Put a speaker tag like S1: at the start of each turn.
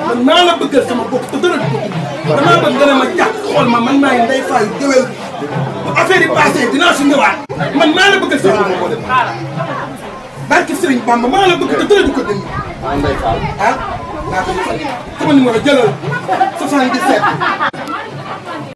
S1: man maa la bëggal sama bopp te dara du ko damaa bëgg nga ne ma jàpp xool ma man maay Ndeye Fall Gueweul bu affaire yi passé dinaa si ñëwaat man maa la bëggal sama bopp barke Serigne Bamba maa la bëgg te dara du ko dindi. ah naa ko sama numéro jëlal 77